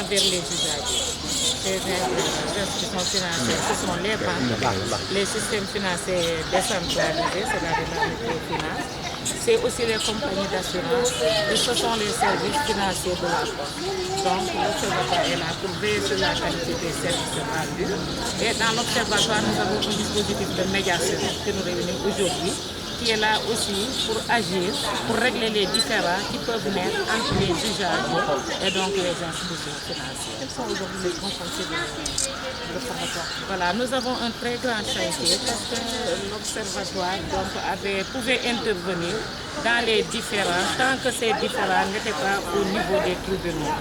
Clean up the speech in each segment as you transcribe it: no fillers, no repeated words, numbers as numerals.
envers les usagers. Ces institutions financières, ce sont les banques, les systèmes financiers décentralisés, c'est-à-dire la microfinance. C'est aussi les compagnies d'assurance et ce sont les services financiers de la Poste. Donc l'Observatoire est là pour veiller sur la qualité des services rendus. Et dans l'Observatoire, nous avons un dispositif de médiation que nous réunissons aujourd'hui, qui est là aussi pour agir, pour régler les différends qui peuvent naître entre les usagers et donc les institutions financières. Quels sont aujourd'hui les grands chantiers de l'Observatoire? Voilà, nous avons un très grand chantier parce que l'Observatoire pouvait intervenir dans les différends tant que ces différends n'étaient pas au niveau des tribunaux.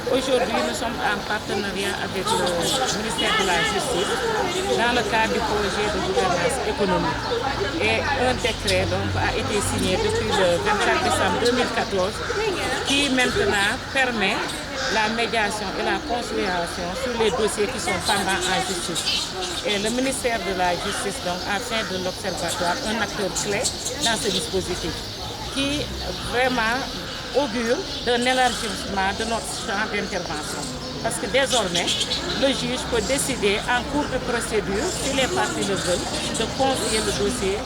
Aujourd'hui, nous sommes en partenariat avec le ministère de la Justice dans le cadre du projet de gouvernance économique. Et un décret donc, a été signé depuis le 24 décembre 2014 qui maintenant permet la médiation et la conciliation sur les dossiers qui sont pendants en justice. Et le ministère de la Justice donc, a fait de l'Observatoire un acteur clé dans ce dispositif qui vraiment augure d'un élargissement de notre champ d'intervention. Parce que désormais, le juge peut décider en cours de procédure, si les parties le veulent, de confier le dossier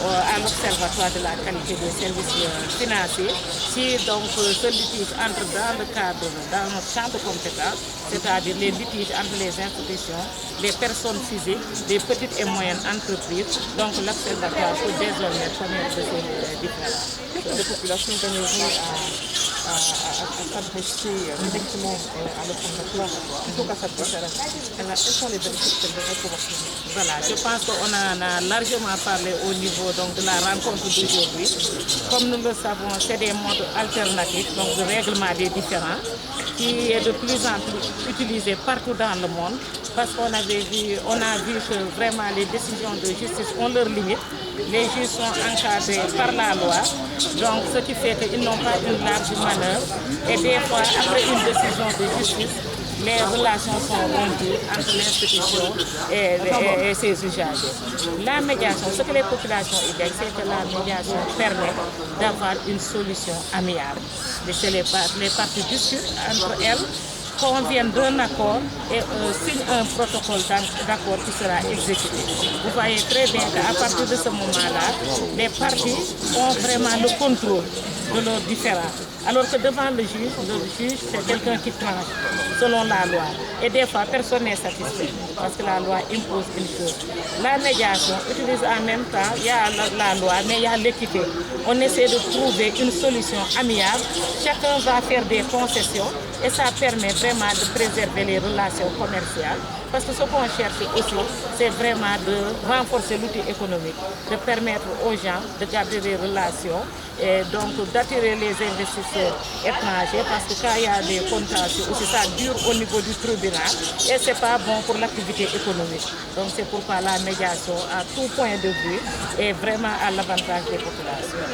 à l'Observatoire de la qualité des services financiers. Si donc ce litige entre dans notre champ de compétences, c'est-à-dire les litiges entre les institutions, les personnes physiques, les petites et moyennes entreprises, donc l'Observatoire peut désormais connaître de ces différences. Les populations gagneront à s'adresser directement à l'Observatoire plutôt qu'à s'adresser à la justice. Quels sont les bénéfices qu'elle devrait pouvoir faire? Voilà, je pense qu'on en a largement parlé au niveau donc, de la rencontre d'aujourd'hui. Comme nous le savons, c'est des modes alternatifs, donc de règlement des différends, qui est de plus en plus utilisé partout dans le monde, parce qu'on a vu que vraiment les décisions de justice ont leurs limites. Les juges sont encadrés par la loi, donc ce qui fait qu'ils n'ont pas une large manœuvre. Et des fois, après une décision de justice, les relations sont rompues entre l'institution et ses usagers. La médiation, ce que les populations y gagnent, c'est que la médiation permet d'avoir une solution amiable. Les parties discutent entre elles, conviennent d'un accord et signent un protocole d'accord qui sera exécuté. Vous voyez très bien qu'à partir de ce moment-là, les parties ont vraiment le contrôle de leurs différends. Alors que devant le juge, c'est quelqu'un qui tranche selon la loi. Et des fois, personne n'est satisfait parce que la loi impose une chose. La médiation utilise en même temps, il y a la loi, mais il y a l'équité. On essaie de trouver une solution amiable. Chacun va faire des concessions et ça permet vraiment de préserver les relations commerciales. Parce que ce qu'on cherche aussi, c'est vraiment de renforcer l'outil économique, de permettre aux gens de garder des relations et donc d'attirer les investisseurs étrangers parce que quand il y a des contentieux aussi, ça dure au niveau du tribunal et ce n'est pas bon pour l'activité économique. Donc c'est pourquoi la médiation à tout point de vue est vraiment à l'avantage des populations.